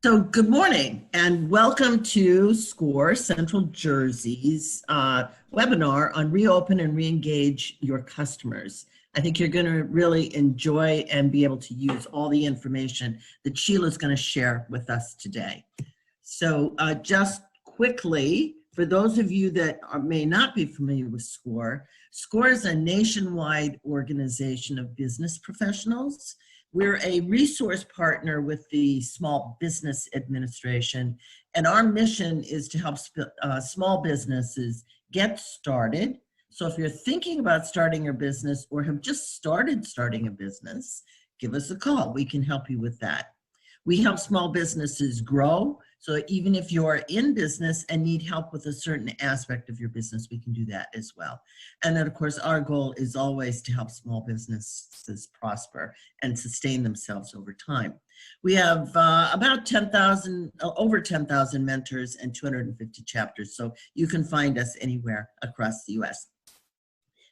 So, good morning and welcome to SCORE Central Jersey's webinar on reopen and reengage your customers. I think you're going to really enjoy and be able to use all the information that Sheila's going to share with us today. So, just quickly, for those of you that may not be familiar with SCORE, SCORE is a nationwide organization of business professionals. We're a resource partner with the Small Business Administration, and our mission is to help small businesses get started. So if you're thinking about starting your business or have just started starting a business, give us a call. We can help you with that. We help small businesses grow. So even if you're in business and need help with a certain aspect of your business, we can do that as well. And then, of course, our goal is always to help small businesses prosper and sustain themselves over time. We have about 10,000, over 10,000 mentors and 250 chapters. So you can find us anywhere across the US.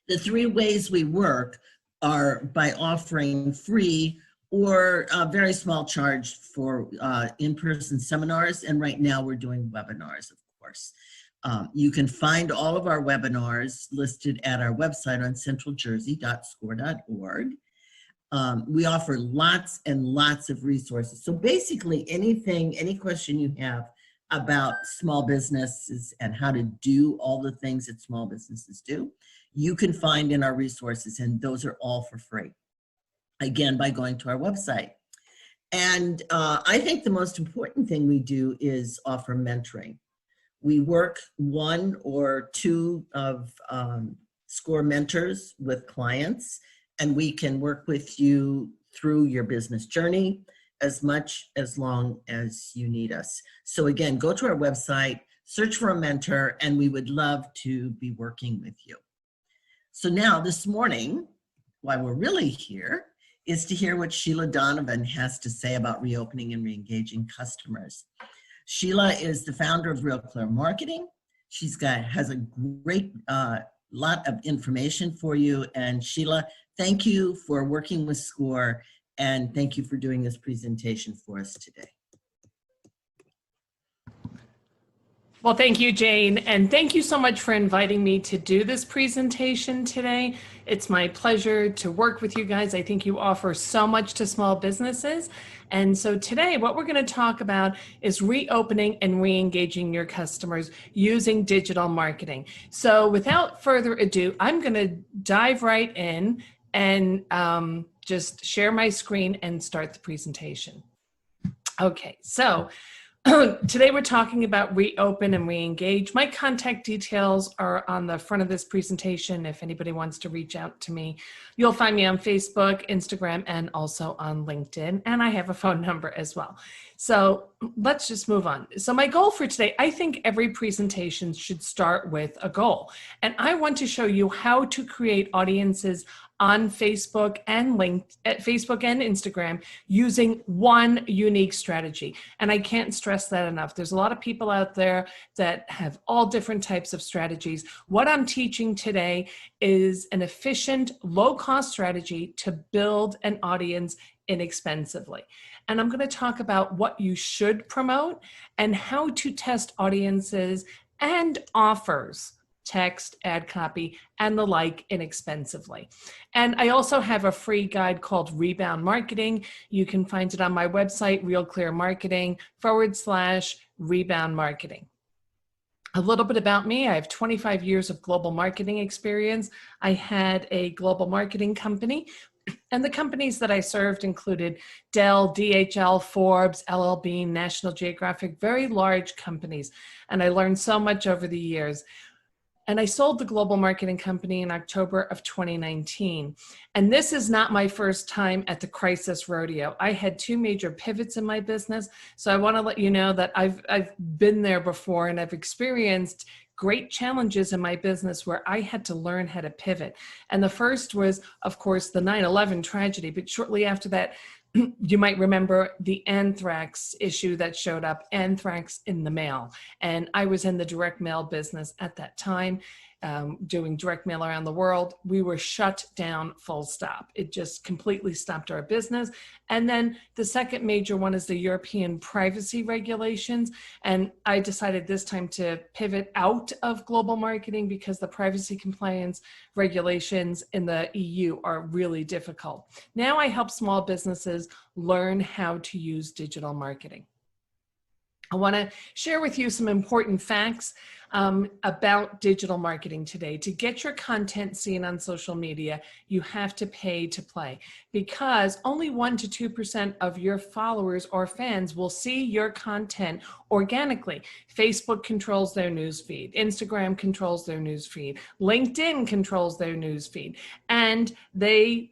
The three ways we work are by offering free or a very small charge for in-person seminars. And right now we're doing webinars, of course. You can find all of our webinars listed at our website on centraljersey.score.org. We offer lots and lots of resources. So basically any question you have about small businesses and how to do all the things that small businesses do, you can find in our resources, and those are all for free. Again, by going to our website. And I think the most important thing we do is offer mentoring. We work one or two of SCORE mentors with clients, and we can work with you through your business journey as long as you need us. So again, go to our website, search for a mentor, and we would love to be working with you. So now this morning, why we're really here is to hear what Sheila Donovan has to say about reopening and reengaging customers. Sheila is the founder of Real Clear Marketing. Has a great lot of information for you. And Sheila, thank you for working with SCORE, and thank you for doing this presentation for us today. Well, thank you, Jane, and thank you so much for inviting me to do this presentation today. It's my pleasure to work with you guys. I think you offer so much to small businesses. And so today, what we're going to talk about is reopening and re-engaging your customers using digital marketing. So without further ado, I'm going to dive right in and just share my screen and start the presentation. Okay, so today we're talking about reopen and re-engage. My contact details are on the front of this presentation. If anybody wants to reach out to me, you'll find me on Facebook, Instagram, and also on LinkedIn. And I have a phone number as well. So let's just move on. So my goal for today, I think every presentation should start with a goal. And I want to show you how to create audiences on Facebook and Facebook and Instagram using one unique strategy. And I can't stress that enough. There's a lot of people out there that have all different types of strategies. What I'm teaching today is an efficient, low-cost strategy to build an audience inexpensively. And I'm going to talk about what you should promote and how to test audiences and offers, text, ad copy, and the like inexpensively. And I also have a free guide called Rebound Marketing. You can find it on my website, realclearmarketing.com/rebound marketing. A little bit about me. I have 25 years of global marketing experience. I had a global marketing company, and the companies that I served included Dell, DHL, Forbes, LL Bean, National Geographic, very large companies. And I learned so much over the years. And I sold the global marketing company in October of 2019. And this is not my first time at the crisis rodeo. I had two major pivots in my business. So I want to let you know that I've been there before, and I've experienced great challenges in my business where I had to learn how to pivot. And the first was, of course, the 9/11 tragedy. But shortly after that, you might remember the anthrax issue that showed up, anthrax in the mail. And I was in the direct mail business at that time. doing direct mail around the world, we were shut down full stop. It just completely stopped our business. And then the second major one is the European privacy regulations. And I decided this time to pivot out of global marketing because the privacy compliance regulations in the EU are really difficult. Now I help small businesses learn how to use digital marketing. I want to share with you some important facts about digital marketing today. To get your content seen on social media, you have to pay to play, because only 1% to 2% of your followers or fans will see your content organically. Facebook controls their news feed. Instagram controls their news feed. LinkedIn controls their news feed. And they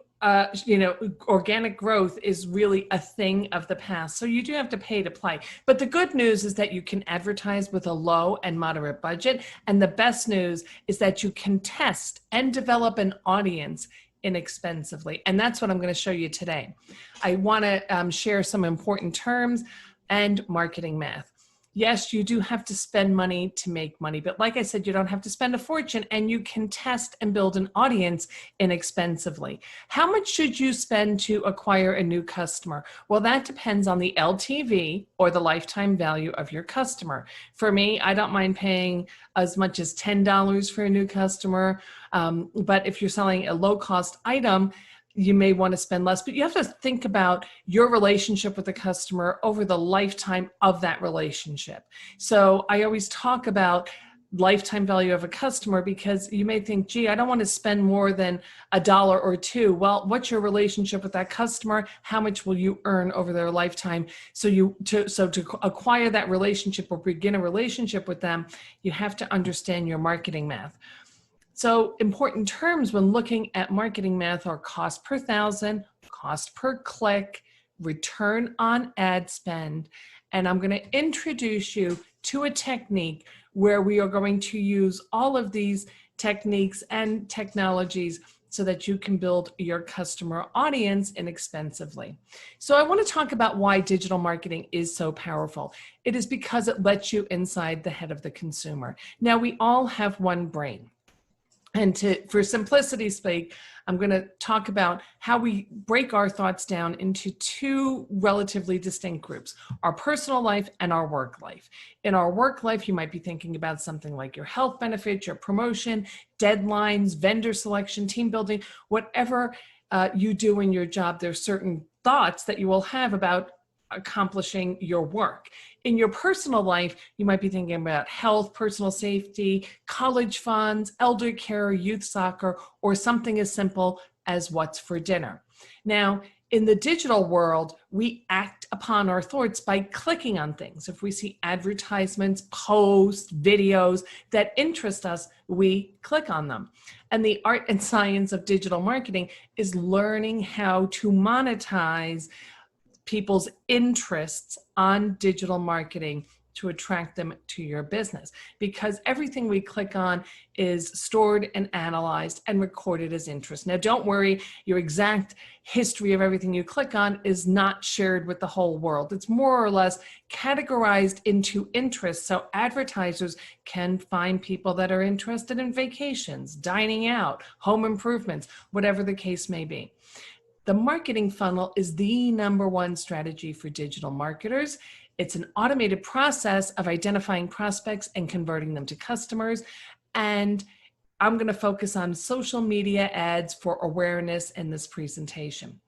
organic growth is really a thing of the past. So you do have to pay to play. But the good news is that you can advertise with a low and moderate budget. And the best news is that you can test and develop an audience inexpensively. And that's what I'm going to show you today. I want to share some important terms and marketing math. Yes, you do have to spend money to make money, but like I said, you don't have to spend a fortune, and you can test and build an audience inexpensively. How much should you spend to acquire a new customer? Well, that depends on the LTV, or the lifetime value of your customer. For me, I don't mind paying as much as $10 for a new customer, but if you're selling a low-cost item, you may want to spend less, but you have to think about your relationship with the customer over the lifetime of that relationship. So I always talk about lifetime value of a customer, because you may think, gee, I don't want to spend more than $1 or $2. Well, what's your relationship with that customer? How much will you earn over their lifetime? So to acquire that relationship or begin a relationship with them, you have to understand your marketing math. So important terms when looking at marketing math are cost per thousand, cost per click, return on ad spend. And I'm going to introduce you to a technique where we are going to use all of these techniques and technologies so that you can build your customer audience inexpensively. So I want to talk about why digital marketing is so powerful. It is because it lets you inside the head of the consumer. Now, we all have one brain. And for simplicity's sake, I'm going to talk about how we break our thoughts down into two relatively distinct groups: our personal life and our work life. In our work life, you might be thinking about something like your health benefits, your promotion, deadlines, vendor selection, team building, whatever you do in your job. There's certain thoughts that you will have about accomplishing your work. In your personal life, you might be thinking about health, personal safety, college funds, elder care, youth soccer, or something as simple as what's for dinner. Now, in the digital world, we act upon our thoughts by clicking on things. If we see advertisements, posts, videos that interest us, we click on them. And the art and science of digital marketing is learning how to monetize people's interests on digital marketing to attract them to your business, because everything we click on is stored and analyzed and recorded as interest. Now, don't worry, your exact history of everything you click on is not shared with the whole world. It's more or less categorized into interests, so advertisers can find people that are interested in vacations, dining out, home improvements, whatever the case may be. The marketing funnel is the #1 strategy for digital marketers. It's an automated process of identifying prospects and converting them to customers. And I'm going to focus on social media ads for awareness in this presentation.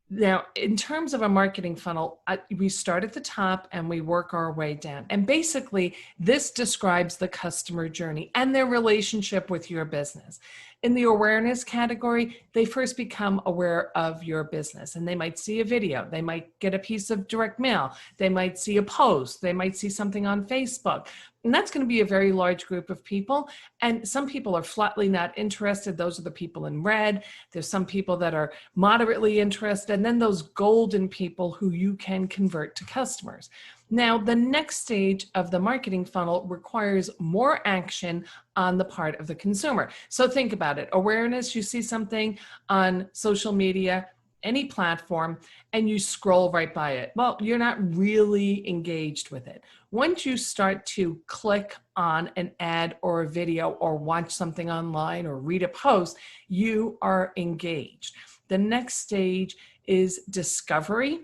Now, in terms of a marketing funnel, we start at the top and we work our way down. And basically, this describes the customer journey and their relationship with your business. In the awareness category, they first become aware of your business, and they might see a video, they might get a piece of direct mail, they might see a post, they might see something on Facebook. And that's going to be a very large group of people. And some people are flatly not interested. Those are the people in red. There's some people that are moderately interested. And then those golden people who you can convert to customers. Now, the next stage of the marketing funnel requires more action on the part of the consumer. So think about it. Awareness, you see something on social media any platform and you scroll right by it. Well, you're not really engaged with it. Once you start to click on an ad or a video or watch something online or read a post, you are engaged. The next stage is discovery,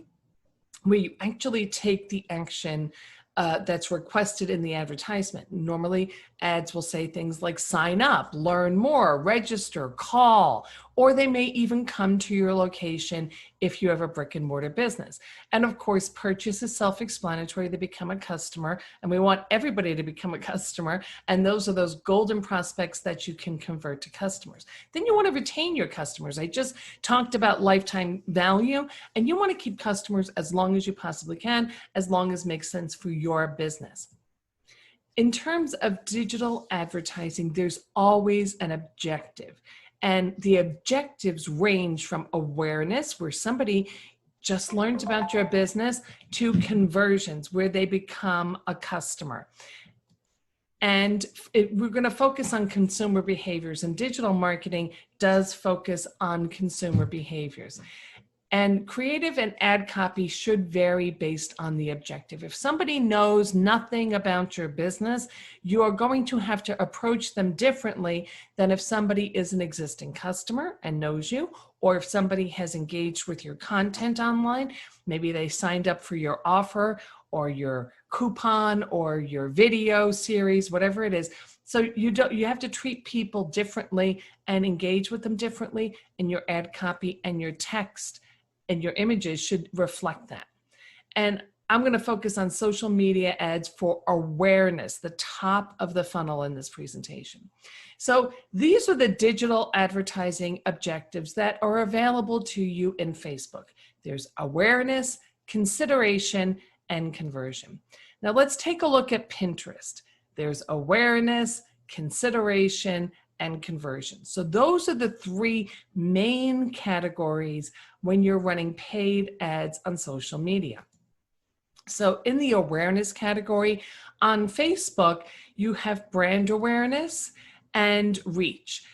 where you actually take the action that's requested in the advertisement. Normally, ads will say things like sign up, learn more, register, call, or they may even come to your location if you have a brick and mortar business. And of course, purchase is self-explanatory. They become a customer, and we want everybody to become a customer. And those are those golden prospects that you can convert to customers. Then you want to retain your customers. I just talked about lifetime value, and you want to keep customers as long as you possibly can, as long as it makes sense for your business. In terms of digital advertising, there's always an objective. And the objectives range from awareness, where somebody just learns about your business, to conversions, where they become a customer. And we're going to focus on consumer behaviors, and digital marketing does focus on consumer behaviors. And creative and ad copy should vary based on the objective. If somebody knows nothing about your business, you are going to have to approach them differently than if somebody is an existing customer and knows you, or if somebody has engaged with your content online. Maybe they signed up for your offer or your coupon or your video series, whatever it is. So you have to treat people differently and engage with them differently, and your ad copy and your text and your images should reflect that. And I'm going to focus on social media ads for awareness, the top of the funnel in this presentation. So these are the digital advertising objectives that are available to you in Facebook. There's awareness, consideration, and conversion. Now let's take a look at Pinterest. There's awareness, consideration, and conversion. So those are the three main categories when you're running paid ads on social media. So in the awareness category on Facebook, you have brand awareness and reach.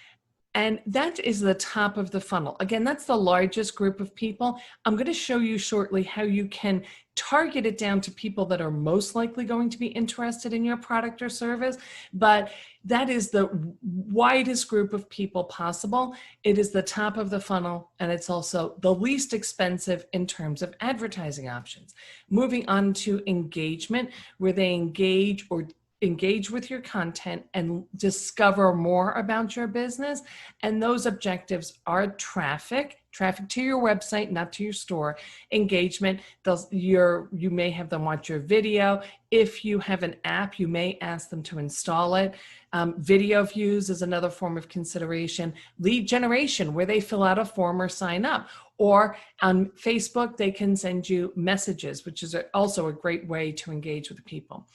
And that is the top of the funnel. Again, that's the largest group of people. I'm going to show you shortly how you can target it down to people that are most likely going to be interested in your product or service. But that is the widest group of people possible. It is the top of the funnel, and it's also the least expensive in terms of advertising options. Moving on to engagement, where they engage with your content and discover more about your business. And those objectives are traffic to your website, not to your store. Engagement, you may have them watch your video. If you have an app, you may ask them to install it. Video views is another form of consideration. Lead generation, where they fill out a form or sign up. Or on Facebook, they can send you messages, which is also a great way to engage with people.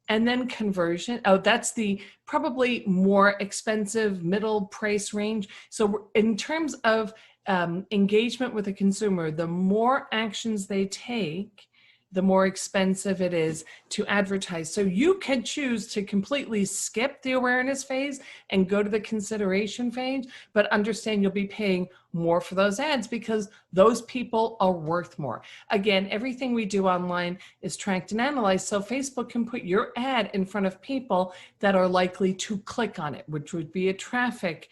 And then conversion, that's the probably more expensive middle price range. So in terms of engagement with a consumer, the more actions they take, the more expensive it is to advertise. So you can choose to completely skip the awareness phase and go to the consideration phase, but understand you'll be paying more for those ads because those people are worth more. Again, everything we do online is tracked and analyzed, so Facebook can put your ad in front of people that are likely to click on it, which would be a traffic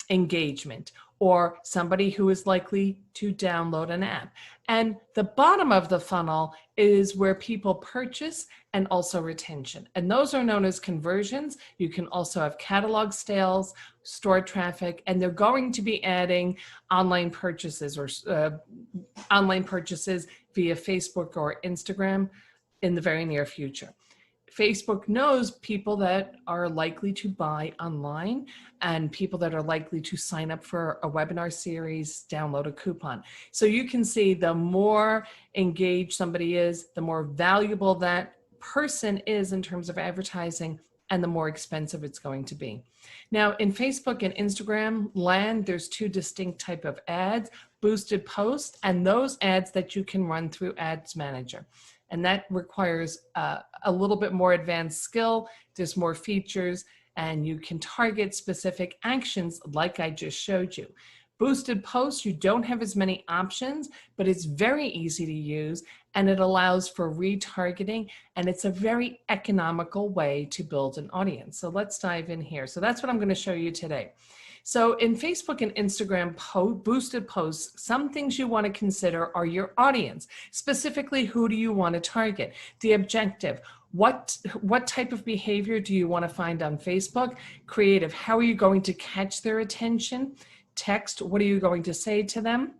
engagement, or somebody who is likely to download an app. And the bottom of the funnel is where people purchase and also retention. And those are known as conversions. You can also have catalog sales, store traffic, and they're going to be adding online purchases or online purchases via Facebook or Instagram in the very near future. Facebook knows people that are likely to buy online and people that are likely to sign up for a webinar series, download a coupon. So you can see the more engaged somebody is, the more valuable that person is in terms of advertising, and the more expensive it's going to be. Now in Facebook and Instagram land, there's two distinct type of ads, boosted posts, and those ads that you can run through Ads Manager. And that requires a little bit more advanced skill. There's more features, and you can target specific actions like I just showed you. Boosted posts, you don't have as many options, but it's very easy to use, and it allows for retargeting, and it's a very economical way to build an audience. So let's dive in here. So that's what I'm going to show you today. So in Facebook and Instagram boosted posts, some things you want to consider are your audience. Specifically, who do you want to target? The objective. What type of behavior do you want to find on Facebook? Creative. How are you going to catch their attention? Text. What are you going to say to them?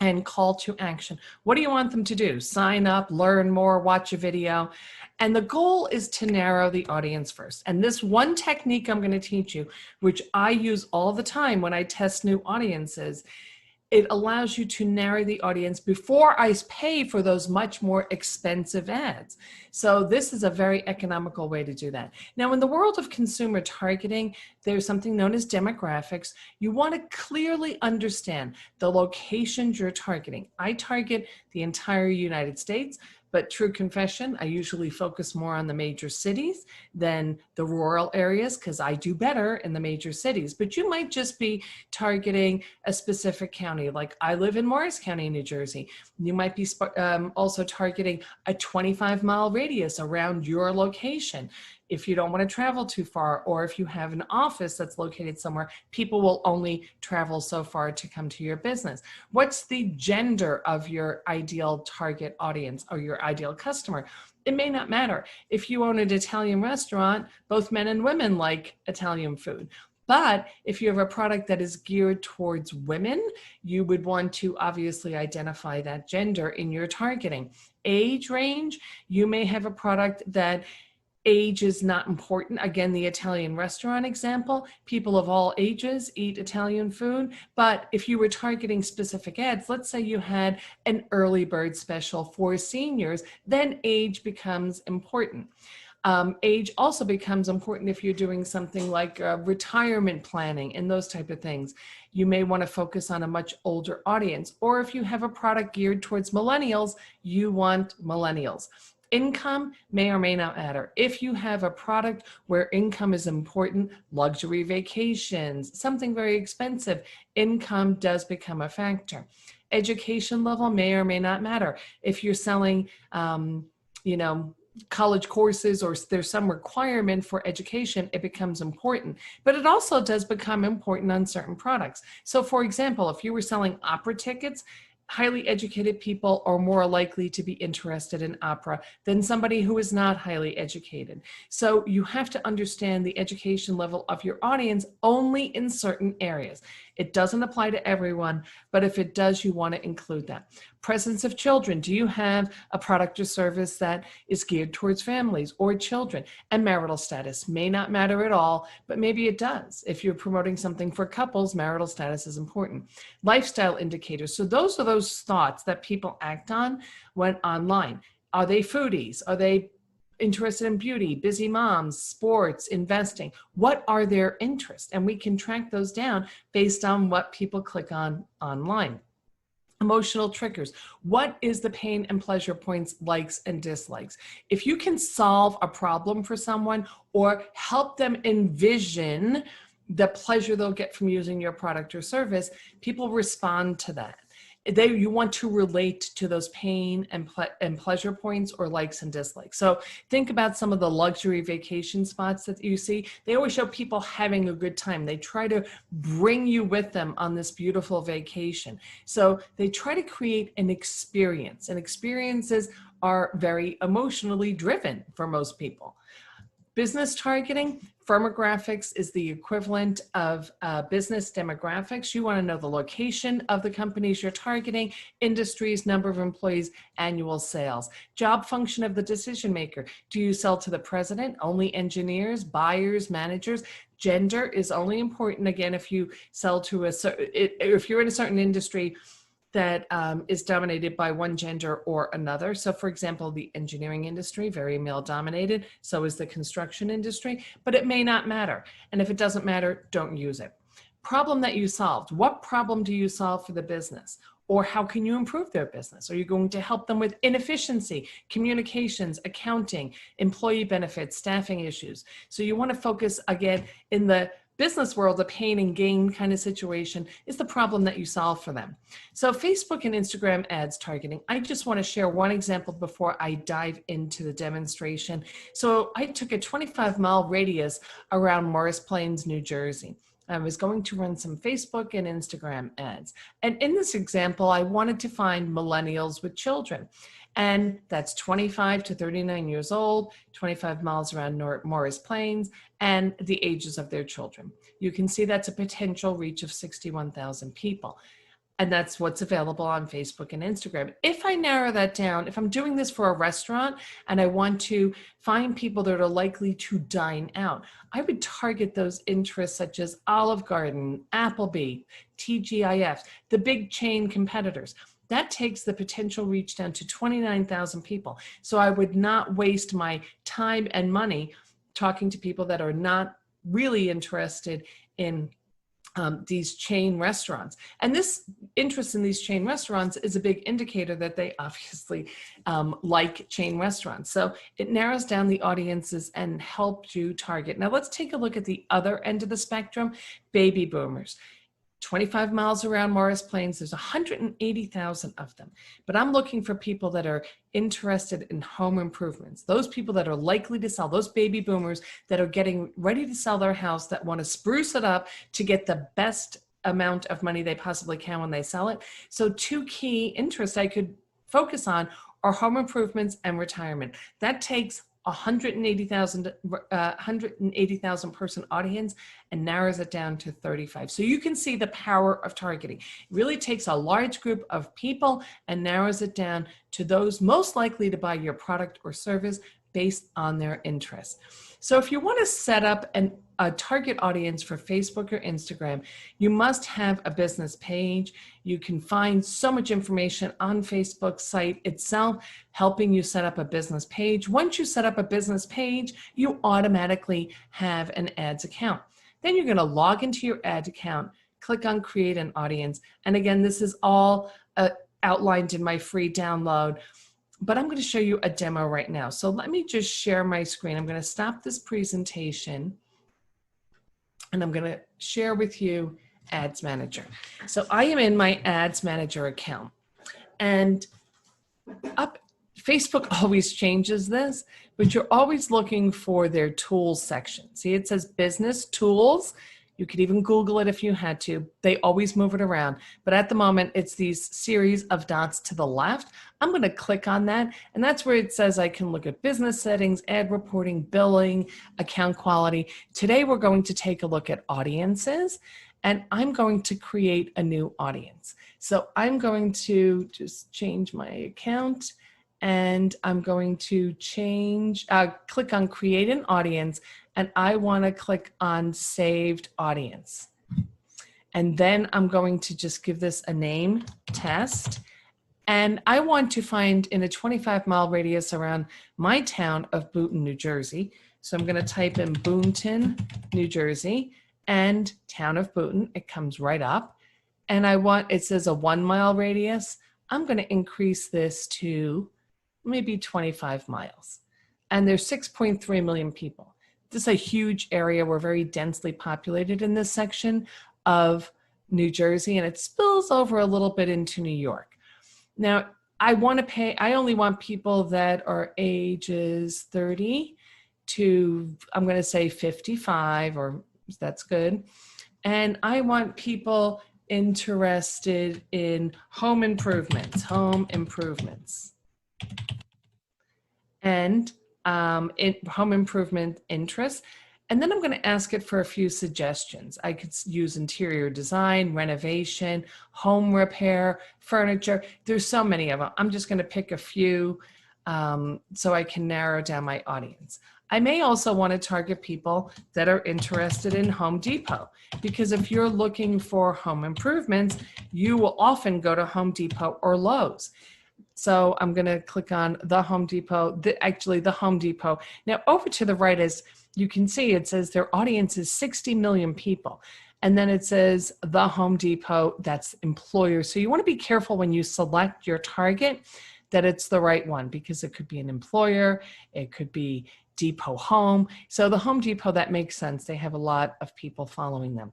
And call to action. What do you want them to do? Sign up, learn more, watch a video. And the goal is to narrow the audience first. And this one technique I'm going to teach you, which I use all the time when I test new audiences, it allows you to narrow the audience before I pay for those much more expensive ads. So this is a very economical way to do that. Now, in the world of consumer targeting, there's something known as demographics. You want to clearly understand the locations you're targeting. I target the entire United States, but true confession, I usually focus more on the major cities than the rural areas because I do better in the major cities. But you might just be targeting a specific county. Like I live in Morris County, New Jersey. You might be also targeting a 25-mile radius around your location. If you don't want to travel too far, or if you have an office that's located somewhere, people will only travel so far to come to your business. What's the gender of your ideal target audience or your ideal customer? It may not matter. If you own an Italian restaurant, both men and women like Italian food. But if you have a product that is geared towards women, you would want to obviously identify that gender in your targeting. Age range, you may have a product that age is not important. Again, the Italian restaurant example, people of all ages eat Italian food. But if you were targeting specific ads, let's say you had an early bird special for seniors, then age becomes important. Age also becomes important if you're doing something like retirement planning and those type of things. You may want to focus on a much older audience. Or if you have a product geared towards millennials, you want millennials. Income may or may not matter. If you have a product where income is important, luxury vacations, something very expensive, income does become a factor. Education level may or may not matter. If you're selling, college courses or there's some requirement for education, it becomes important. But it also does become important on certain products. So for example, if you were selling opera tickets, highly educated people are more likely to be interested in opera than somebody who is not highly educated. So you have to understand the education level of your audience only in certain areas. It doesn't apply to everyone, but if it does, you want to include that. Presence of children. Do you have a product or service that is geared towards families or children? And marital status may not matter at all, but maybe it does. If you're promoting something for couples, marital status is important. Lifestyle indicators. So those are those thoughts that people act on when online. Are they foodies? Are they interested in beauty, busy moms, sports, investing? What are their interests? And we can track those down based on what people click on online. Emotional triggers. What is the pain and pleasure points, likes and dislikes? If you can solve a problem for someone or help them envision the pleasure they'll get from using your product or service, people respond to that. You want to relate to those pain and pleasure points or likes and dislikes. So think about some of the luxury vacation spots that you see. They always show people having a good time. They try to bring you with them on this beautiful vacation. So they try to create an experience, and experiences are very emotionally driven for most people. Business targeting, firmographics is the equivalent of business demographics. You want to know the location of the companies you're targeting, industries, number of employees, annual sales. Job function of the decision maker. Do you sell to the president, only engineers, buyers, managers? Gender is only important, again, if you sell to if you're in a certain industry that is dominated by one gender or another. So for example, the engineering industry, very male dominated, so is the construction industry, but it may not matter. And if it doesn't matter, don't use it. Problem that you solved. What problem do you solve for the business? Or how can you improve their business? Are you going to help them with inefficiency, communications, accounting, employee benefits, staffing issues? So you want to focus again in the business world, a pain and gain kind of situation is the problem that you solve for them. So Facebook and Instagram ads targeting, I just want to share one example before I dive into the demonstration. So I took a 25-mile radius around Morris Plains, New Jersey. I was going to run some Facebook and Instagram ads. And in this example, I wanted to find millennials with children. And that's 25 to 39 years old, 25 miles around Morris Plains, and the ages of their children. You can see that's a potential reach of 61,000 people. And that's what's available on Facebook and Instagram. If I narrow that down, if I'm doing this for a restaurant and I want to find people that are likely to dine out, I would target those interests such as Olive Garden, Applebee, TGIF, the big chain competitors. That takes the potential reach down to 29,000 people. So I would not waste my time and money talking to people that are not really interested in these chain restaurants. And this interest in these chain restaurants is a big indicator that they obviously like chain restaurants. So it narrows down the audiences and helps you target. Now let's take a look at the other end of the spectrum, baby boomers. 25 miles around Morris Plains, there's 180,000 of them. But I'm looking for people that are interested in home improvements, those people that are likely to sell, those baby boomers that are getting ready to sell their house, that want to spruce it up to get the best amount of money they possibly can when they sell it. So two key interests I could focus on are home improvements and retirement. That takes 180,000 person audience and narrows it down to 35. So you can see the power of targeting. It really takes a large group of people and narrows it down to those most likely to buy your product or service based on their interests. So if you want to set up a target audience for Facebook or Instagram, you must have a business page. You can find so much information on Facebook's site itself, helping you set up a business page. Once you set up a business page, you automatically have an ads account. Then you're going to log into your ads account, click on create an audience. And again, this is all outlined in my free download, but I'm going to show you a demo right now. So let me just share my screen. I'm going to stop this presentation and I'm going to share with you Ads Manager. So I am in my Ads Manager account, and Facebook always changes this, but you're always looking for their tools section. See, it says business tools. You could even Google it if you had to. They always move it around. But at the moment, it's these series of dots to the left. I'm going to click on that. And that's where it says I can look at business settings, ad reporting, billing, account quality. Today, we're going to take a look at audiences. And I'm going to create a new audience. So I'm going to just change my account. And I'm going to click on create an audience. And I want to click on saved audience. And then I'm going to just give this a name, test. And I want to find in a 25-mile radius around my town of Boonton, New Jersey. So I'm going to type in Boonton, New Jersey, and town of Boonton. It comes right up. And it says a 1-mile radius. I'm going to increase this to maybe 25 miles. And there's 6.3 million people. This is a huge area. We're very densely populated in this section of New Jersey, and it spills over a little bit into New York. Now, I only want people that are ages 30 to, I'm going to say 55, or that's good. And I want people interested in home improvements, and in home improvement interests. And then I'm going to ask it for a few suggestions. I could use interior design, renovation, home repair, furniture. There's so many of them. I'm just going to pick a few so I can narrow down my audience. I may also want to target people that are interested in Home Depot, because if you're looking for home improvements, you will often go to Home Depot or Lowe's. So I'm going to click on the Home Depot, the Home Depot. Now over to the right, as you can see, it says their audience is 60 million people. And then it says the Home Depot, that's employers. So you want to be careful when you select your target that it's the right one, because it could be an employer, it could be Depot Home. So the Home Depot, that makes sense. They have a lot of people following them.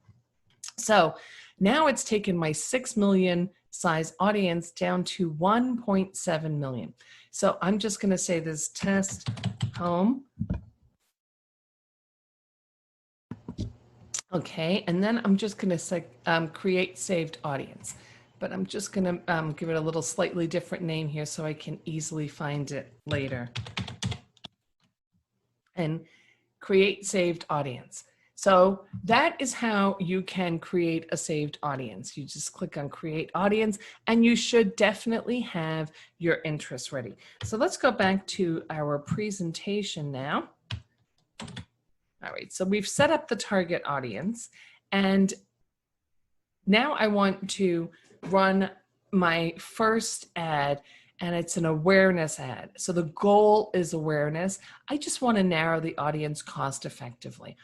So now it's taken my 6 million size audience down to 1.7 million. So I'm just going to say this test home. Okay, and then I'm just going to say create saved audience. But I'm just going to give it a little slightly different name here so I can easily find it later. And create saved audience. So that is how you can create a saved audience. You just click on create audience, and you should definitely have your interests ready. So let's go back to our presentation now. All right, so we've set up the target audience, and now I want to run my first ad, and it's an awareness ad. So the goal is awareness. I just want to narrow the audience cost effectively.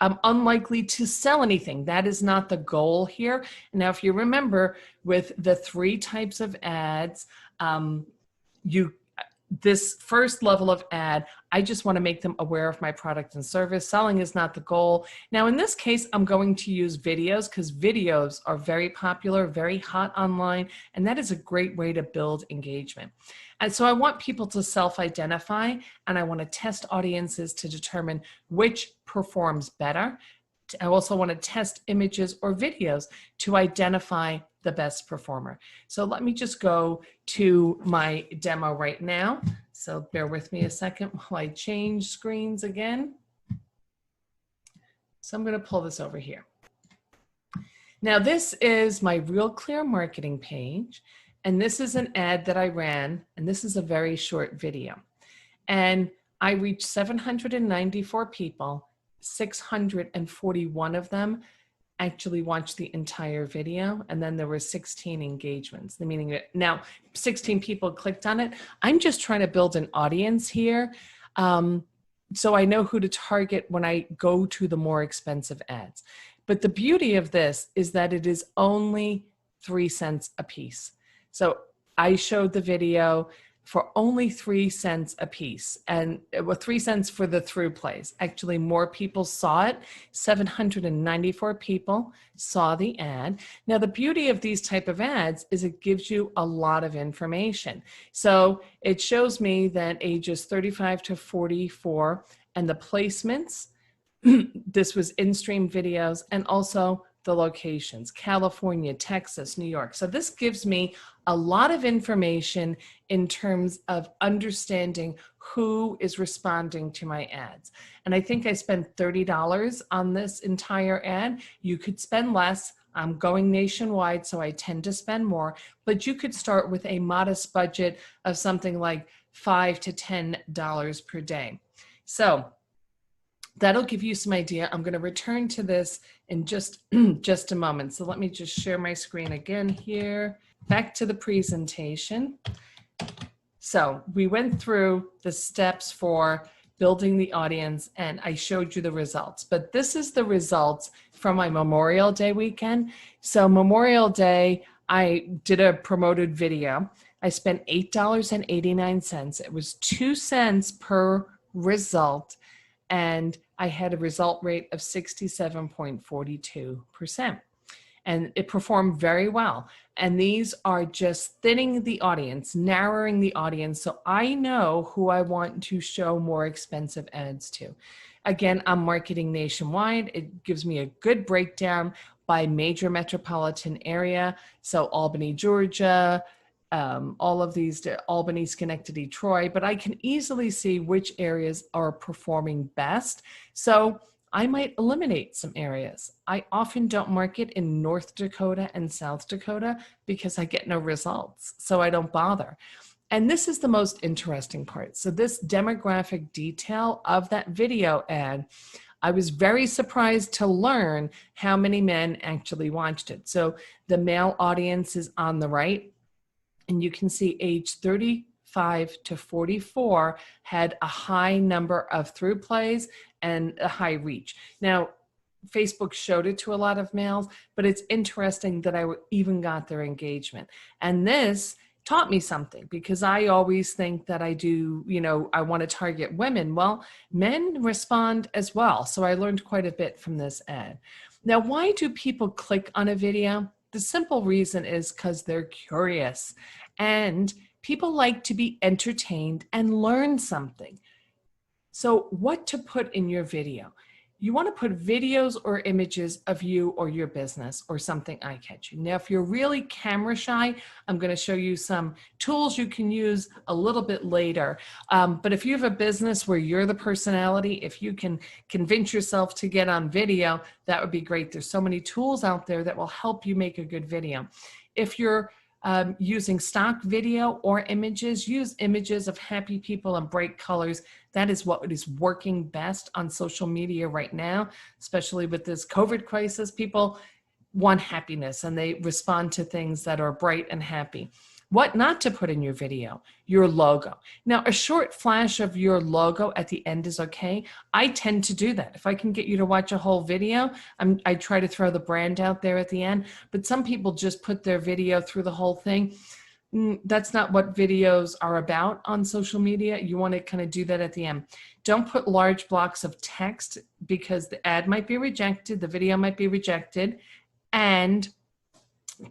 I'm unlikely to sell anything. That is not the goal here. Now, if you remember with the 3 types of ads, this first level of ad, I just want to make them aware of my product and service. Selling is not the goal. Now, in this case, I'm going to use videos because videos are very popular, very hot online, and that is a great way to build engagement. And so I want people to self-identify, and I want to test audiences to determine which performs better. I also want to test images or videos to identify the best performer. So let me just go to my demo right now. So bear with me a second while I change screens again. So I'm going to pull this over here. Now this is my Real Clear marketing page, and this is an ad that I ran, and this is a very short video. And I reached 794 people. 641 of them actually watched the entire video, and then there were 16 engagements, the meaning that now 16 people clicked on it. I'm just trying to build an audience here, so I know who to target when I go to the more expensive ads. But the beauty of this is that it is only 3 cents a piece. So I showed the video for only 3 cents a piece, and 3 cents for the through plays. Actually, more people saw it. 794 people saw the ad. Now, the beauty of these type of ads is it gives you a lot of information. So it shows me that ages 35 to 44, and the placements, this was in-stream videos, and also the locations, California, Texas, New York. So this gives me a lot of information in terms of understanding who is responding to my ads. And I think I spent $30 on this entire ad. You could spend less. I'm going nationwide, so I tend to spend more, but you could start with a modest budget of something like $5 to $10 per day. So that'll give you some idea. I'm going to return to this in just a moment. So let me just share my screen again here. Back to the presentation. So we went through the steps for building the audience, and I showed you the results. But this is the results from my Memorial Day weekend. So Memorial Day, I did a promoted video. I spent $8.89. It was 2 cents per result, and I had a result rate of 67.42%. And it performed very well. And these are just thinning the audience, narrowing the audience, so I know who I want to show more expensive ads to. Again, I'm marketing nationwide. It gives me a good breakdown by major metropolitan area. So Albany, Georgia, all of these, Albany, Schenectady, Troy, but I can easily see which areas are performing best. So I might eliminate some areas. I often don't market in North Dakota and South Dakota because I get no results, so I don't bother. And this is the most interesting part. So this demographic detail of that video ad, I was very surprised to learn how many men actually watched it. So the male audience is on the right, and you can see age 35 to 44 had a high number of through plays and a high reach. Now, Facebook showed it to a lot of males, but it's interesting that I even got their engagement. And this taught me something, because I always think that I do, I want to target women. Well, men respond as well. So I learned quite a bit from this ad. Now, why do people click on a video? The simple reason is because they're curious, and people like to be entertained and learn something. So what to put in your video? You want to put videos or images of you or your business or something eye-catching. Now, if you're really camera shy, I'm going to show you some tools you can use a little bit later. But if you have a business where you're the personality, if you can convince yourself to get on video, that would be great. There's so many tools out there that will help you make a good video. If you're using stock video or images, use images of happy people and bright colors. That is what is working best on social media right now, especially with this COVID crisis. People want happiness and they respond to things that are bright and happy. What not to put in your video? Your logo. Now, a short flash of your logo at the end is okay. I tend to do that. If I can get you to watch a whole video, I try to throw the brand out there at the end, but some people just put their video through the whole thing. That's not what videos are about on social media. You want to kind of do that at the end. Don't put large blocks of text, because the ad might be rejected, the video might be rejected, and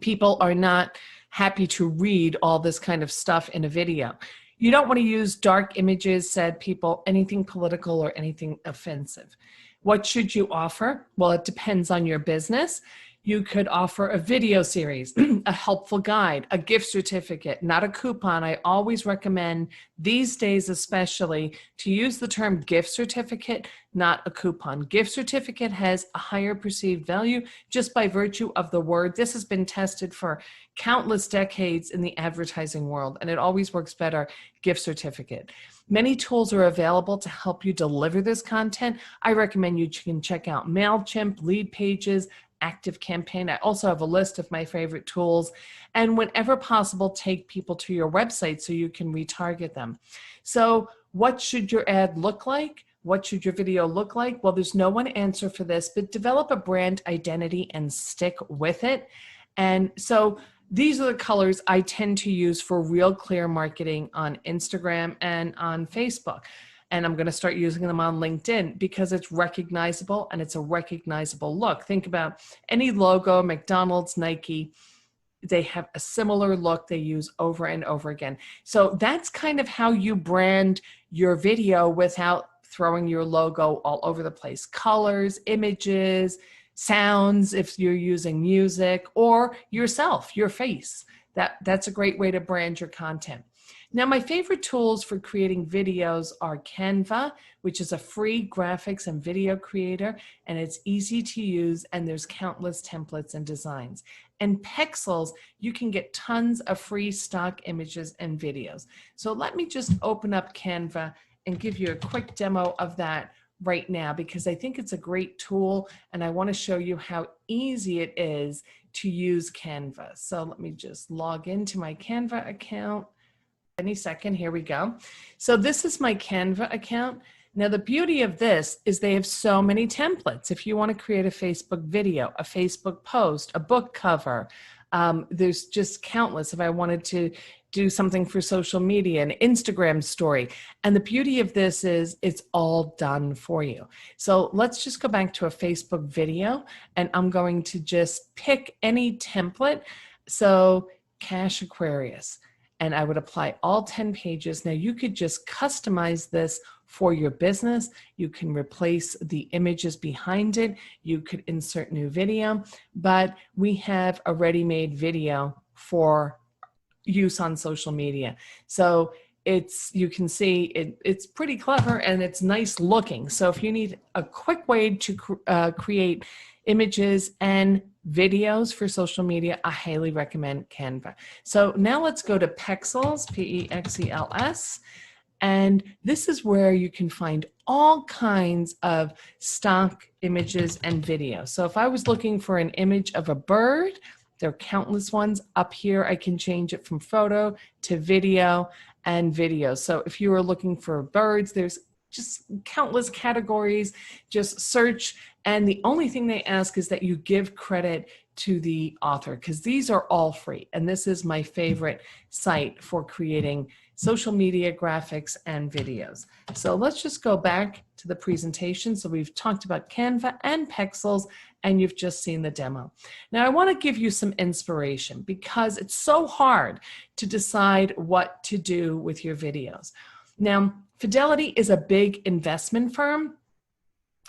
people are not happy to read all this kind of stuff in a video. You don't want to use dark images, sad people, anything political or anything offensive. What should you offer? Well, it depends on your business. You could offer a video series, a helpful guide, a gift certificate, not a coupon. I always recommend these days especially to use the term gift certificate, not a coupon. Gift certificate has a higher perceived value just by virtue of the word. This has been tested for countless decades in the advertising world, and it always works better, gift certificate. Many tools are available to help you deliver this content. I recommend you can check out MailChimp, Lead Pages, Active Campaign. I also have a list of my favorite tools, and whenever possible, take people to your website so you can retarget them. So what should your ad look like? What should your video look like? Well, there's no one answer for this, but develop a brand identity and stick with it. And so these are the colors I tend to use for real clear marketing on Instagram and on Facebook. And I'm going to start using them on LinkedIn because it's recognizable and it's a recognizable look. Think about any logo, McDonald's, Nike, they have a similar look they use over and over again. So that's kind of how you brand your video without throwing your logo all over the place. Colors, images, sounds, if you're using music, or yourself, your face. That's a great way to brand your content. Now, my favorite tools for creating videos are Canva, which is a free graphics and video creator, and it's easy to use, and there's countless templates and designs. And Pexels, you can get tons of free stock images and videos. So let me just open up Canva and give you a quick demo of that right now, because I think it's a great tool, and I want to show you how easy it is to use Canva. So let me just log into my Canva account. Any second, here we go. So this is my Canva account. Now the beauty of this is they have so many templates. If you want to create a Facebook video, a Facebook post, a book cover, there's just countless. If I wanted to do something for social media, an Instagram story. And the beauty of this is it's all done for you. So let's just go back to a Facebook video, and I'm going to just pick any template. So Cash Aquarius. And I would apply all 10 pages. Now you could just customize this for your business. You can replace the images behind it. You could insert new video, but we have a ready-made video for use on social media. So you can see it's pretty clever and it's nice looking. So if you need a quick way to create images and videos for social media, I highly recommend Canva. So now let's go to Pexels, P-E-X-E-L-S. And this is where you can find all kinds of stock images and videos. So if I was looking for an image of a bird, there are countless ones. Up here, I can change it from photo to video and video. So if you are looking for birds, there's just countless categories. Just search, and the only thing they ask is that you give credit to the author, because these are all free. And this is my favorite site for creating social media graphics and videos. So let's just go back to the presentation. So we've talked about Canva and Pexels, and you've just seen the demo. Now I want to give you some inspiration, because it's so hard to decide what to do with your videos. Now, Fidelity is a big investment firm,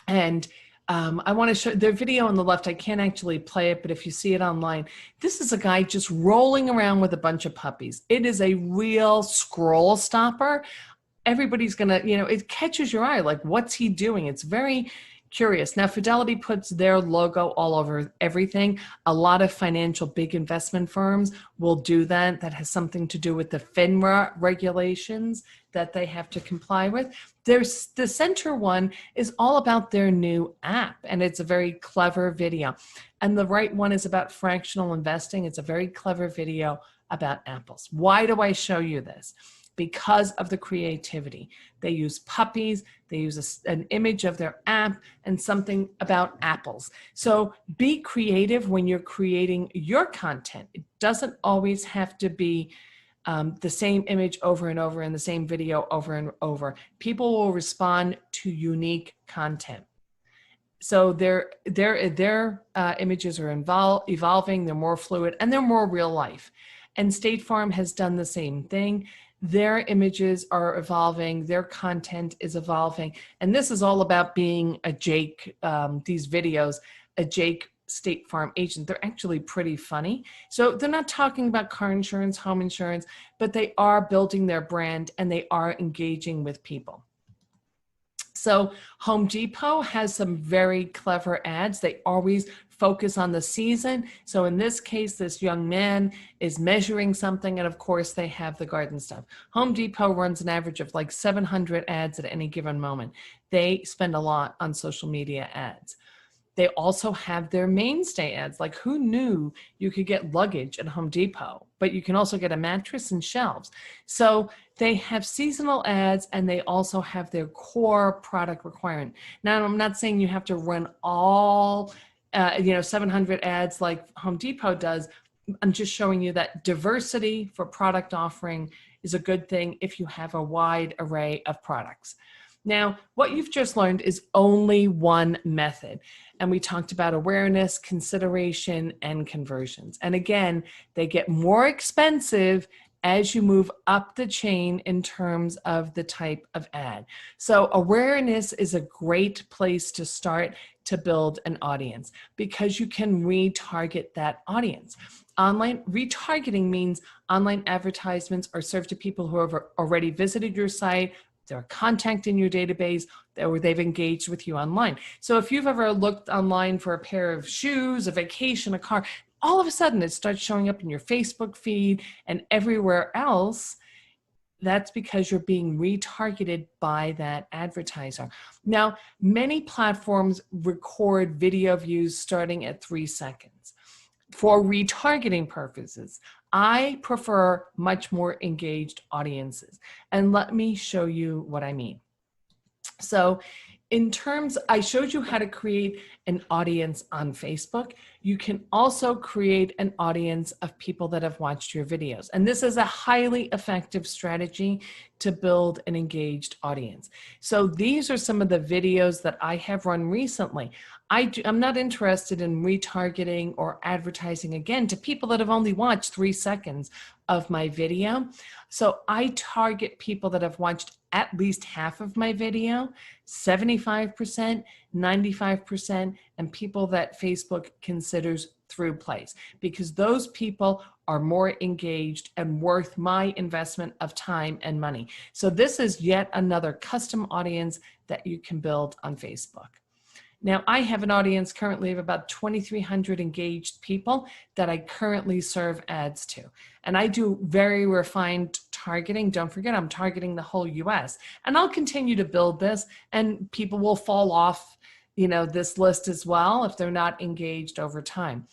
and I want to show the video on the left. I can't actually play it, but if you see it online, this is a guy just rolling around with a bunch of puppies. It is a real scroll stopper. Everybody's gonna, it catches your eye, like, what's he doing? It's very curious. Now, Fidelity puts their logo all over everything. A lot of financial big investment firms will do that. That has something to do with the FINRA regulations that they have to comply with. There's the center one is all about their new app, and it's a very clever video. And the right one is about fractional investing. It's a very clever video about apples. Why do I show you this? Because of the creativity. They use puppies, they use an image of their app, and something about apples. So be creative when you're creating your content. It doesn't always have to be the same image over and over and the same video over and over. People will respond to unique content. So their images are evolving, they're more fluid, and they're more real life. And State Farm has done the same thing. Their images are evolving, their content is evolving. And this is all about being a Jake, these videos, a Jake State Farm agent. They're actually pretty funny. So they're not talking about car insurance, home insurance, but they are building their brand and they are engaging with people. So Home Depot has some very clever ads. They always focus on the season. So in this case, this young man is measuring something, and of course they have the garden stuff. Home Depot runs an average of like 700 ads at any given moment. They spend a lot on social media ads. They also have their mainstay ads. Like, who knew you could get luggage at Home Depot, but you can also get a mattress and shelves. So they have seasonal ads, and they also have their core product requirement. Now, I'm not saying you have to run all 700 ads like Home Depot does. I'm just showing you that diversity for product offering is a good thing if you have a wide array of products. Now, what you've just learned is only one method. And we talked about awareness, consideration, and conversions. And again, they get more expensive as you move up the chain in terms of the type of ad. So awareness is a great place to start to build an audience, because you can retarget that audience. Online retargeting means online advertisements are served to people who have already visited your site, they're contacting your database, or they've engaged with you online. So if you've ever looked online for a pair of shoes, a vacation, a car, all of a sudden it starts showing up in your Facebook feed and everywhere else. That's because you're being retargeted by that advertiser. Now, many platforms record video views starting at 3 seconds. For retargeting purposes, I prefer much more engaged audiences. And let me show you what I mean. So I showed you how to create an audience on Facebook. You can also create an audience of people that have watched your videos. And this is a highly effective strategy to build an engaged audience. So these are some of the videos that I have run recently. I'm not interested in retargeting or advertising again to people that have only watched 3 seconds of my video. So I target people that have watched at least half of my video, 75%, 95%, and people that Facebook considers through plays, because those people are more engaged and worth my investment of time and money. So this is yet another custom audience that you can build on Facebook. Now, I have an audience currently of about 2,300 engaged people that I currently serve ads to. And I do very refined targeting. Don't forget, I'm targeting the whole US. And I'll continue to build this, and people will fall off, this list as well if they're not engaged over time.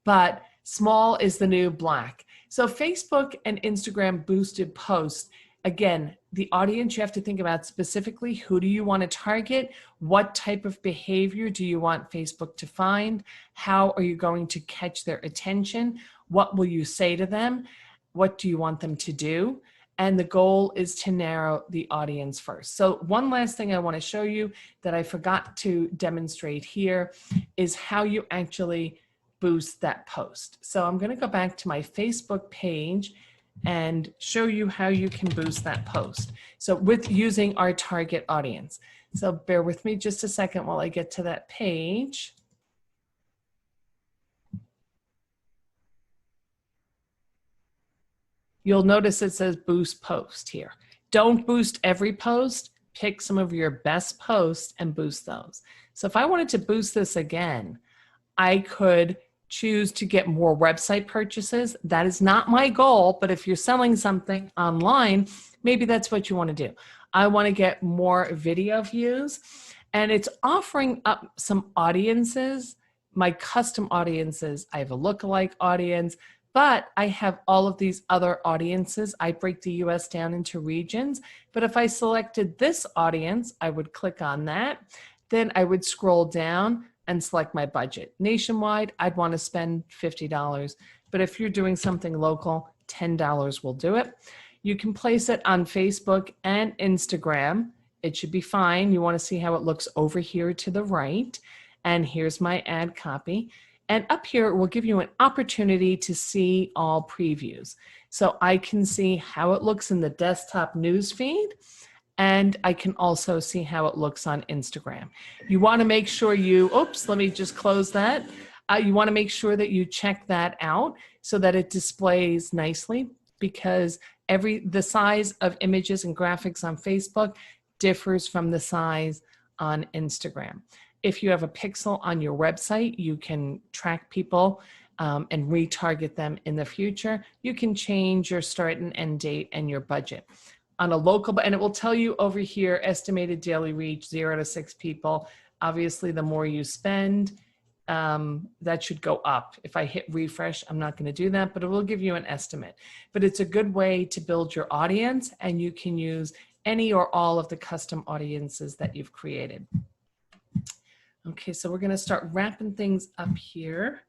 But small is the new black. So Facebook and Instagram boosted posts again, the audience, you have to think about specifically, who do you want to target? What type of behavior do you want Facebook to find? How are you going to catch their attention? What will you say to them? What do you want them to do? And the goal is to narrow the audience first. So one last thing I want to show you that I forgot to demonstrate here is how you actually boost that post. So I'm going to go back to my Facebook page and show you how you can boost that post. So with using our target audience. So bear with me just a second while I get to that page. You'll notice it says boost post here. Don't boost every post, pick some of your best posts and boost those. So if I wanted to boost this again, I could choose to get more website purchases. That is not my goal, but if you're selling something online, maybe that's what you want to do. I want to get more video views, and it's offering up some audiences, my custom audiences. I have a lookalike audience, but I have all of these other audiences. I break the US down into regions, but if I selected this audience, I would click on that. Then I would scroll down and select my budget. Nationwide, I'd want to spend $50, but if you're doing something local, $10 will do it. You can place it on Facebook and Instagram. It should be fine. You want to see how it looks over here to the right. And here's my ad copy. And up here, it will give you an opportunity to see all previews. So I can see how it looks in the desktop news feed, and I can also see how it looks on Instagram. You want to make sure you, oops, let me just close that. You want to make sure that you check that out so that it displays nicely, because the size of images and graphics on Facebook differs from the size on Instagram. If you have a pixel on your website, you can track people and retarget them in the future. You can change your start and end date and your budget. On a local, and it will tell you over here, estimated daily reach, 0 to 6 people. Obviously, the more you spend, that should go up. If I hit refresh, I'm not going to do that, but it will give you an estimate. But it's a good way to build your audience, and you can use any or all of the custom audiences that you've created. Okay, so we're going to start wrapping things up here.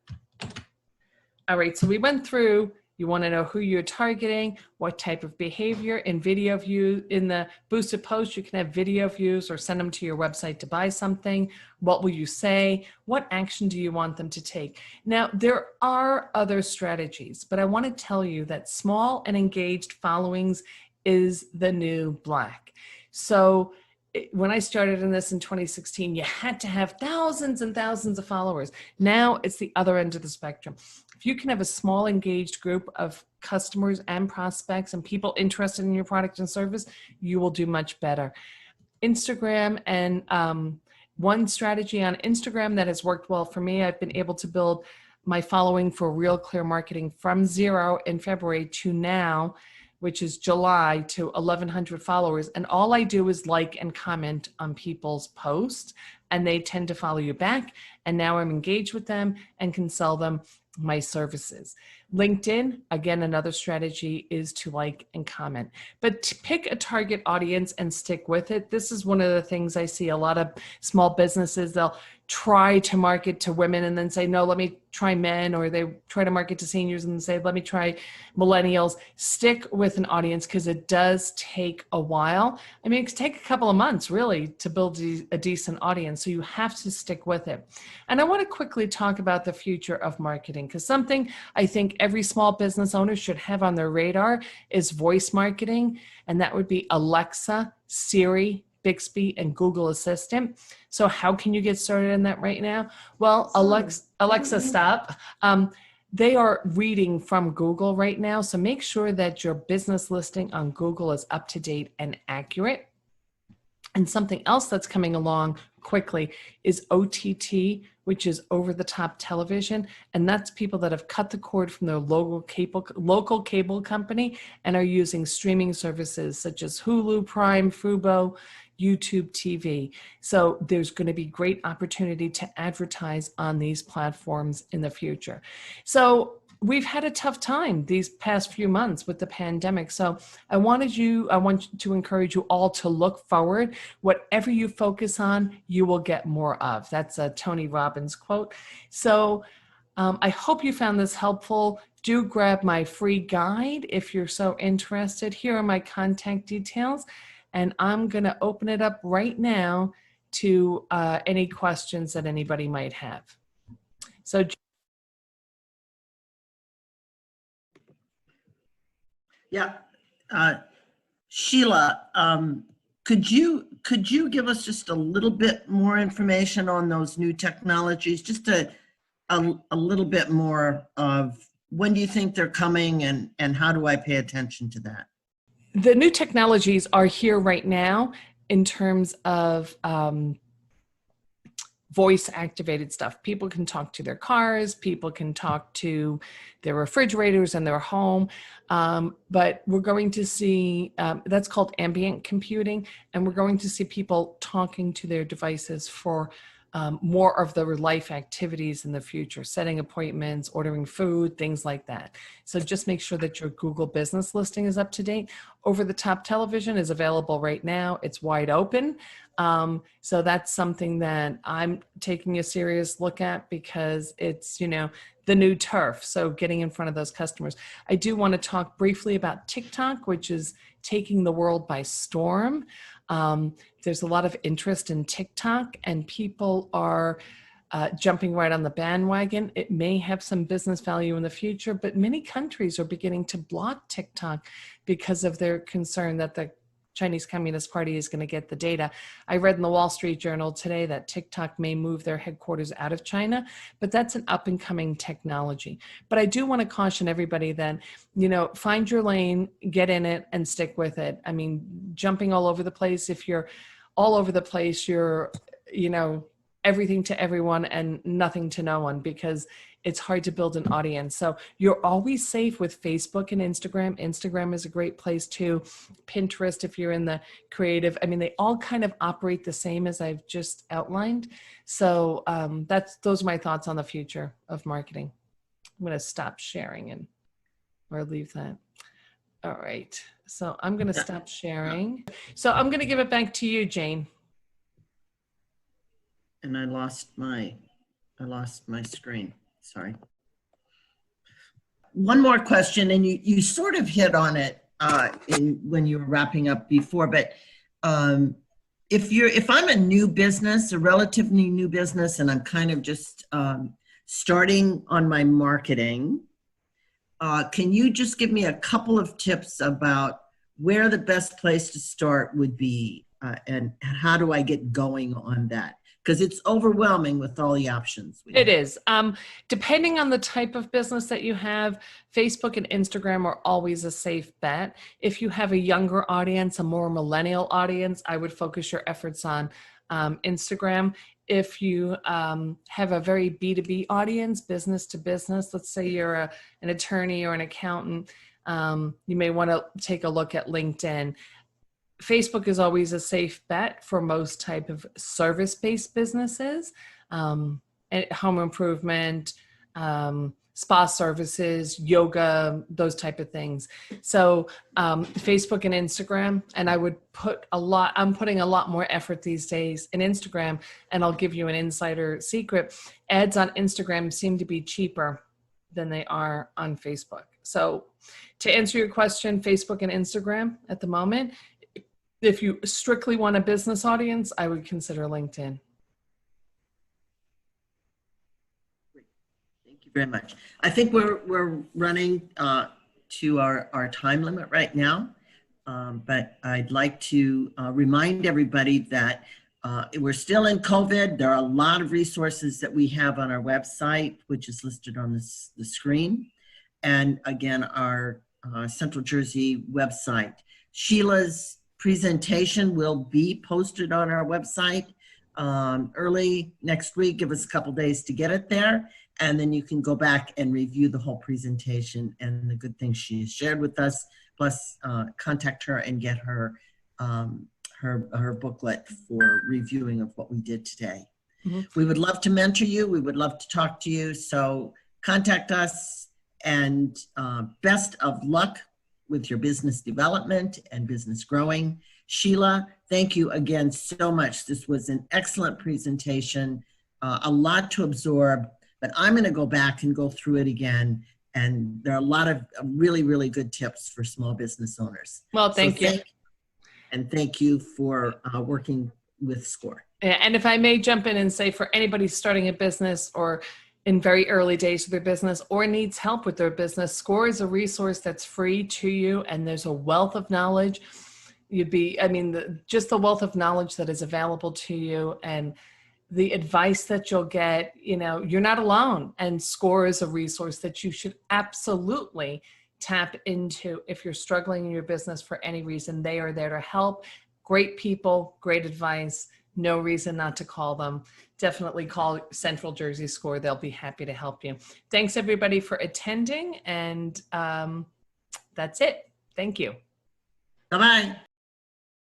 All right, so we went through, you want to know who you're targeting, what type of behavior. In video view, in the boosted post, you can have video views or send them to your website to buy something. What will you say? What action do you want them to take? Now, there are other strategies, but I want to tell you that small and engaged followings is the new black. So when I started in this in 2016, you had to have thousands and thousands of followers. Now it's the other end of the spectrum. If you can have a small engaged group of customers and prospects and people interested in your product and service, you will do much better. Instagram, and one strategy on Instagram that has worked well for me, I've been able to build my following for Real Clear Marketing from 0 in February to now, which is July, to 1,100 followers. And all I do is like and comment on people's posts, and they tend to follow you back. And now I'm engaged with them and can sell them my services. LinkedIn, again, another strategy is to like and comment, but to pick a target audience and stick with it. This is one of the things I see a lot of small businesses, they'll try to market to women and then say, no, let me try men, or they try to market to seniors and say, let me try millennials. Stick with an audience, because it does take a while. I mean, it can take a couple of months really to build a decent audience. So you have to stick with it. And I want to quickly talk about the future of marketing, because something I think every small business owner should have on their radar is voice marketing. And that would be Alexa, Siri, Bixby, and Google Assistant. So how can you get started in that right now? Well, Alexa, stop. They are reading from Google right now. So make sure that your business listing on Google is up to date and accurate. And something else that's coming along quickly is OTT, which is over the top television. And that's people that have cut the cord from their local cable company and are using streaming services such as Hulu, Prime, Fubo, YouTube TV. So there's going to be great opportunity to advertise on these platforms in the future. So we've had a tough time these past few months with the pandemic. So I want to encourage you all to look forward. Whatever you focus on, you will get more of. That's a Tony Robbins quote. So I hope you found this helpful. Do grab my free guide if you're so interested. Here are my contact details, and I'm going to open it up right now to any questions that anybody might have. So, yeah, Sheila, could you give us just a little bit more information on those new technologies? Just a little bit more of when do you think they're coming, and how do I pay attention to that? the new technologies are here right now in terms of voice activated stuff. People can talk to their cars, people can talk to their refrigerators in their home, but we're going to see, that's called ambient computing, and we're going to see people talking to their devices for more of their life activities in the future, setting appointments, ordering food, things like that. So just make sure that your Google business listing is up to date. Over-the-top television is available right now. It's wide open. So that's something that I'm taking a serious look at because it's, you know, the new turf. So getting in front of those customers. I do want to talk briefly about TikTok, which is taking the world by storm. There's a lot of interest in TikTok, and people are jumping right on the bandwagon. It may have some business value in the future, but many countries are beginning to block TikTok because of their concern that the Chinese Communist Party is going to get the data. I read in the Wall Street Journal today that TikTok may move their headquarters out of China, but that's an up and coming technology. But I do want to caution everybody that, you know, find your lane, get in it, and stick with it. I mean, jumping all over the place, if you're all over the place, you're, you know, everything to everyone and nothing to no one, because it's hard to build an audience. So you're always safe with Facebook and Instagram. Instagram is a great place too. Pinterest, if you're in the creative, I mean, they all kind of operate the same as I've just outlined. So those are my thoughts on the future of marketing. I'm going to stop sharing or leave that. All right. So I'm going to stop sharing. So I'm going to give it back to you, Jane. And I lost my screen. Sorry. One more question, and you sort of hit on it when you were wrapping up before, but if I'm a new business, a relatively new business, and I'm kind of just starting on my marketing, can you just give me a couple of tips about where the best place to start would be, and how do I get going on that? Because it's overwhelming with all the options. It is. Depending on the type of business that you have, Facebook and Instagram are always a safe bet. If you have a younger audience, a more millennial audience, I would focus your efforts on Instagram. If you have a very B2B audience, business to business, let's say you're an attorney or an accountant, you may want to take a look at LinkedIn. Facebook is always a safe bet for most type of service-based businesses, home improvement, spa services, yoga, those type of things. So Facebook and Instagram, and I'm putting a lot more effort these days in Instagram, and I'll give you an insider secret. Ads on Instagram seem to be cheaper than they are on Facebook. So to answer your question, Facebook and Instagram at the moment. If you strictly want a business audience, I would consider LinkedIn. Thank you very much. I think we're running to our time limit right now, but I'd like to remind everybody that we're still in COVID. There are a lot of resources that we have on our website, which is listed on the screen. And again, our Central Jersey website. Sheila's presentation will be posted on our website early next week. Give us a couple days to get it there, and then you can go back and review the whole presentation and the good things she has shared with us, plus contact her and get her her booklet for reviewing of what we did today. Mm-hmm. We would love to mentor you. We would love to talk to you. So contact us and best of luck with your business development and business growing. Sheila, thank you again so much. This was an excellent presentation, a lot to absorb, but I'm going to go back and go through it again. And there are a lot of really, really good tips for small business owners. Well, thank you. And thank you for working with SCORE. And if I may jump in and say, for anybody starting a business or in very early days of their business or needs help with their business, SCORE is a resource that's free to you, and there's a wealth of knowledge. Just the wealth of knowledge that is available to you and the advice that you'll get, you're not alone. And SCORE is a resource that you should absolutely tap into if you're struggling in your business for any reason. They are there to help. Great people, great advice. No reason not to call them. Definitely call Central Jersey SCORE. They'll be happy to help you. Thanks everybody for attending. And that's it. Thank you. Bye-bye.